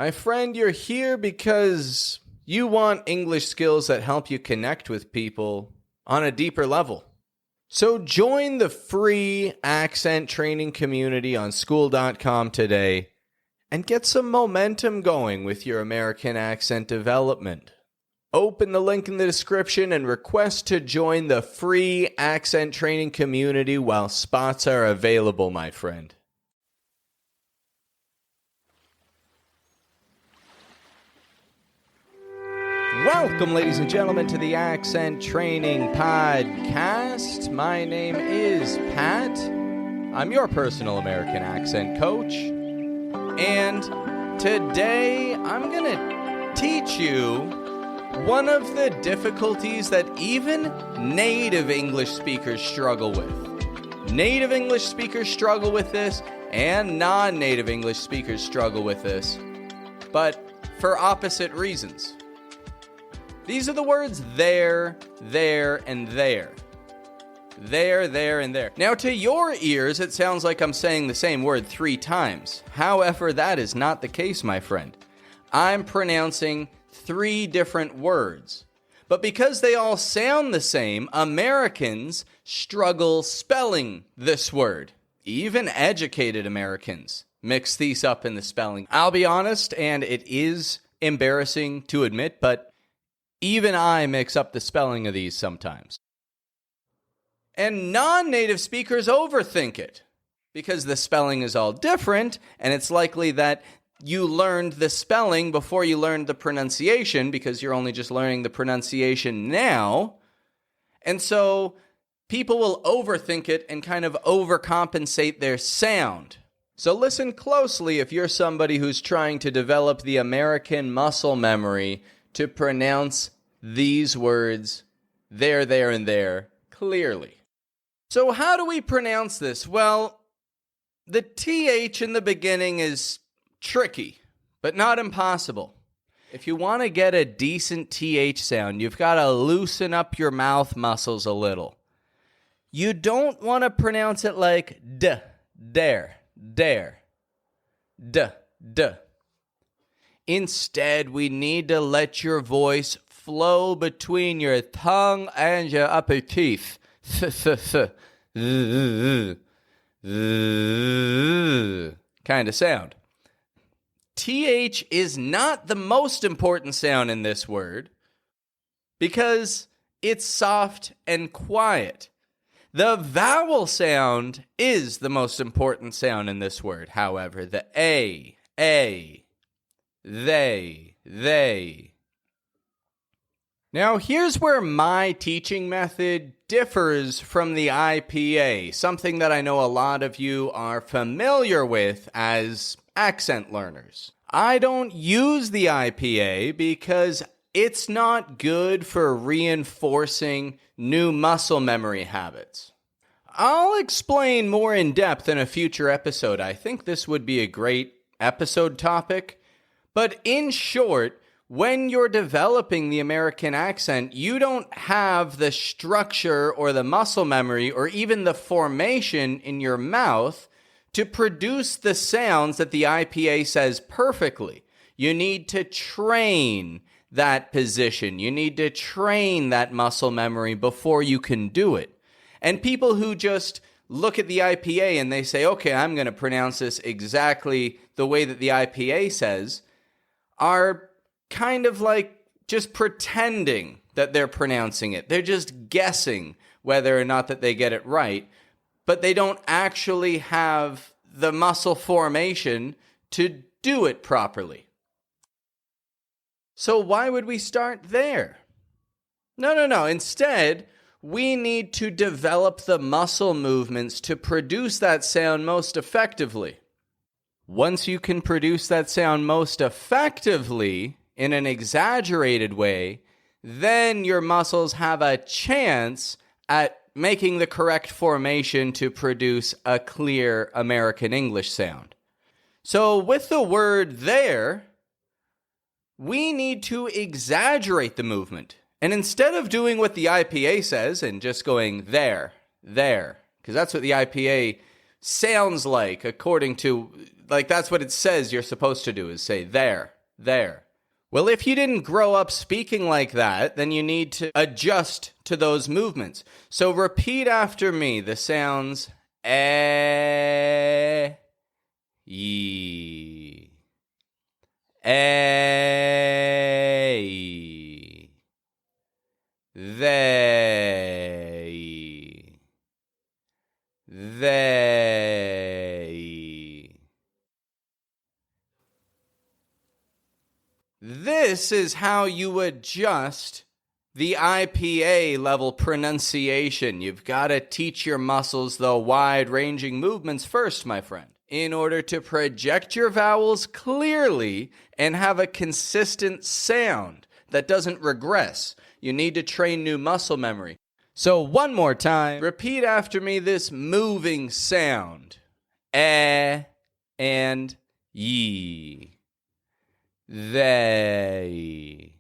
My friend, you're here because you want English skills that help you connect with people on a deeper level. So join the free accent training community on school.com today and get some momentum going with your American accent development. Open the link in the description and request to join the free accent training community while spots are available, my friend. Welcome, ladies and gentlemen, to the Accent Training Podcast. My name is Pat. I'm your personal American accent coach. And today I'm going to teach you one of the difficulties that even native English speakers struggle with. Native English speakers struggle with this, and non-native English speakers struggle with this, but for opposite reasons. These are the words there, and there. There, and there. Now, to your ears, it sounds like I'm saying the same word 3 times. However, that is not the case, my friend. I'm pronouncing 3 different words. But because they all sound the same, Americans struggle spelling this word. Even educated Americans mix these up in the spelling. I'll be honest, and it is embarrassing to admit, but even I mix up the spelling of these sometimes. And non-native speakers overthink it because the spelling is all different, and it's likely that you learned the spelling before you learned the pronunciation because you're only just learning the pronunciation now. And so people will overthink it and kind of overcompensate their sound. So listen closely if you're somebody who's trying to develop the American muscle memory to pronounce these words, there, and there, clearly. So how do we pronounce this? Well, the TH in the beginning is tricky, but not impossible. If you want to get a decent TH sound, you've got to loosen up your mouth muscles a little. You don't want to pronounce it like d, dare, d. Instead, we need to let your voice flow between your tongue and your upper teeth. Kind of sound. TH is not the most important sound in this word because it's soft and quiet. The vowel sound is the most important sound in this word, however. The A, they. Now, here's where my teaching method differs from the IPA, something that I know a lot of you are familiar with as accent learners. I don't use the IPA because it's not good for reinforcing new muscle memory habits. I'll explain more in depth in a future episode. I think this would be a great episode topic. But in short, when you're developing the American accent, you don't have the structure or the muscle memory or even the formation in your mouth to produce the sounds that the IPA says perfectly. You need to train that position. You need to train that muscle memory before you can do it. And people who just look at the IPA and they say, okay, I'm going to pronounce this exactly the way that the IPA says, are kind of like just pretending that they're pronouncing it. They're just guessing whether or not that they get it right, but they don't actually have the muscle formation to do it properly. So why would we start there? No. Instead, we need to develop the muscle movements to produce that sound most effectively. Once you can produce that sound most effectively in an exaggerated way, then your muscles have a chance at making the correct formation to produce a clear American English sound. So with the word there, we need to exaggerate the movement. And instead of doing what the IPA says and just going there, because that's what the IPA sounds like, according to, like, that's what it says you're supposed to do, is say there, there. Well, if you didn't grow up speaking like that, then you need to adjust to those movements. So repeat after me the sounds eh, ye, eh, they. This is how you adjust the IPA level pronunciation. You've got to teach your muscles the wide-ranging movements first, my friend, in order to project your vowels clearly and have a consistent sound that doesn't regress. You need to train new muscle memory. So one more time, repeat after me this moving sound. Eh and ye. They.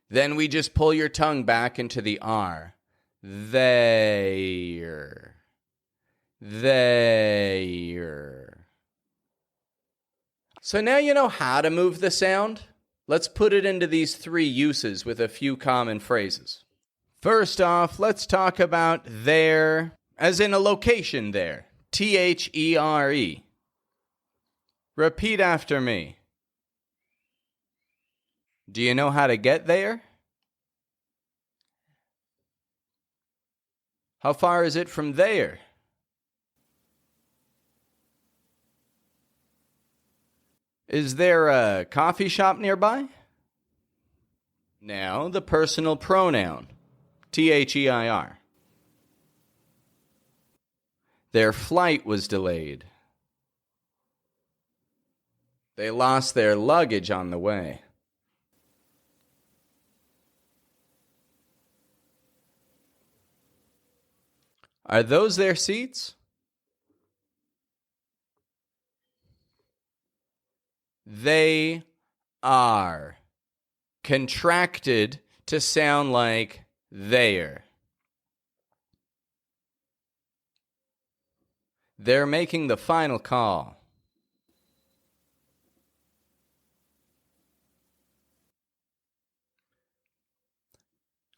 Then we just pull your tongue back into the R. There. So now you know how to move the sound. Let's put it into these three uses with a few common phrases. First off, let's talk about there, as in a location there. T-H-E-R-E. Repeat after me. Do you know how to get there? How far is it from there? Is there a coffee shop nearby? Now, the personal pronoun. T-H-E-I-R. Their flight was delayed. They lost their luggage on the way. Are those their seats? They are. Contracted to sound like there. They're making the final call.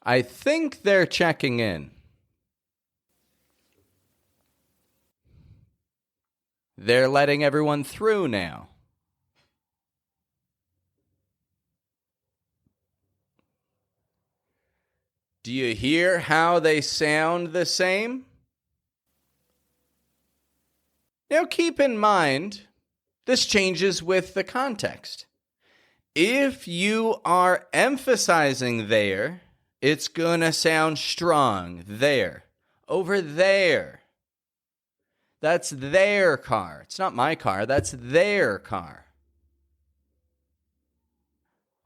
I think they're checking in. They're letting everyone through now. Do you hear how they sound the same? Now keep in mind, this changes with the context. If you are emphasizing there, it's going to sound strong. There. Over there. That's their car. It's not my car. That's their car.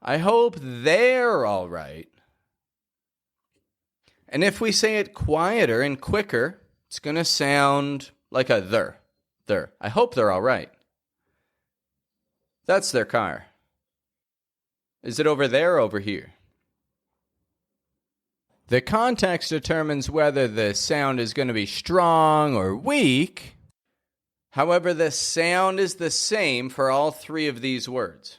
I hope they're all right. And if we say it quieter and quicker, it's going to sound like a there. There. I hope they're all right. That's their car. Is it over there or over here? The context determines whether the sound is going to be strong or weak. However, the sound is the same for all three of these words.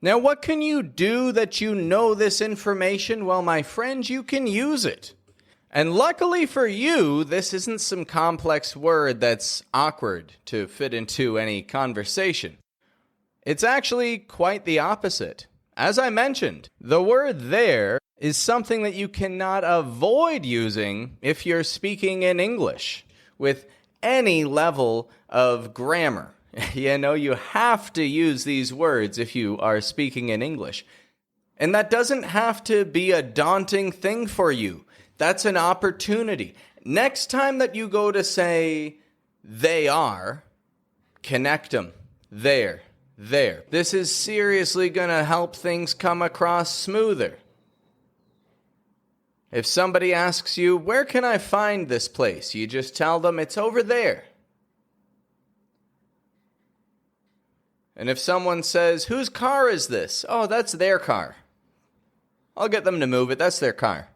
Now, what can you do that you know this information? Well, my friend, you can use it. And luckily for you, this isn't some complex word that's awkward to fit into any conversation. It's actually quite the opposite. As I mentioned, the word there is something that you cannot avoid using if you're speaking in English with any level of grammar. You know, you have to use these words if you are speaking in English. And that doesn't have to be a daunting thing for you. That's an opportunity. Next time that you go to say, they are, connect them. There. This is seriously going to help things come across smoother. If somebody asks you, where can I find this place? You just tell them it's over there. And if someone says, whose car is this? Oh, that's their car. I'll get them to move it. That's their car.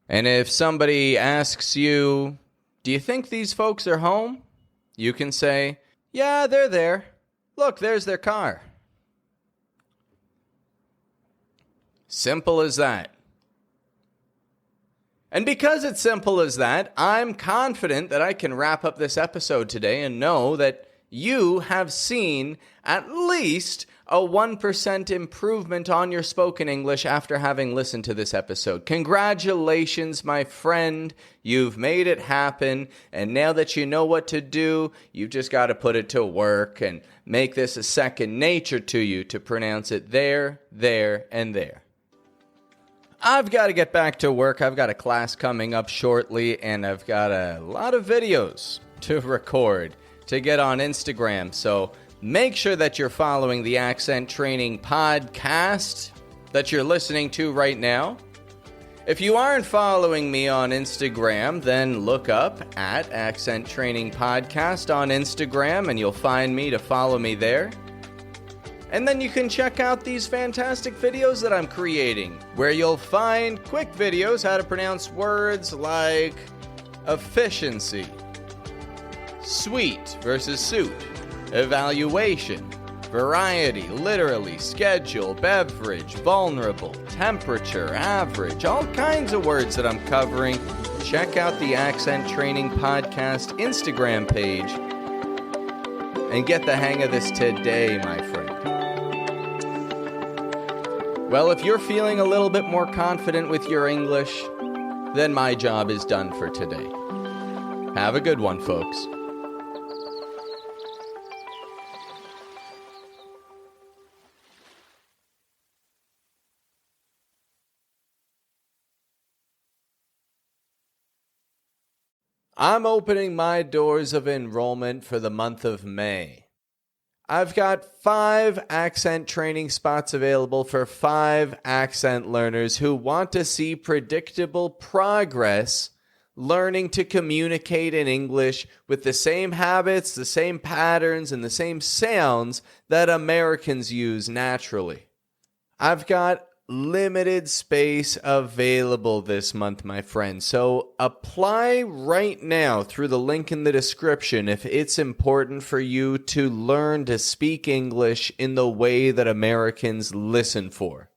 And if somebody asks you, do you think these folks are home? You can say, yeah, they're there. Look, there's their car. Simple as that. And because it's simple as that, I'm confident that I can wrap up this episode today and know that you have seen at least a 1% improvement on your spoken English after having listened to this episode. Congratulations, my friend. You've made it happen. And now that you know what to do, you've just got to put it to work and make this a second nature to you to pronounce it there, and there. I've got to get back to work. I've got a class coming up shortly, and I've got a lot of videos to record to get on Instagram. So make sure that you're following the Accent Training Podcast that you're listening to right now. If you aren't following me on Instagram, then look up at Accent Training Podcast on Instagram, and you'll find me to follow me there. And then you can check out these fantastic videos that I'm creating, where you'll find quick videos how to pronounce words like efficiency, sweet versus suit, evaluation, variety, literally, schedule, beverage, vulnerable, temperature, average, all kinds of words that I'm covering. Check out the Accent Training Podcast Instagram page and get the hang of this today, my friend. Well, if you're feeling a little bit more confident with your English, then my job is done for today. Have a good one, folks. I'm opening my doors of enrollment for the month of May. I've got 5 accent training spots available for 5 accent learners who want to see predictable progress learning to communicate in English with the same habits, the same patterns, and the same sounds that Americans use naturally. I've got limited space available this month, my friend. So apply right now through the link in the description if it's important for you to learn to speak English in the way that Americans listen for.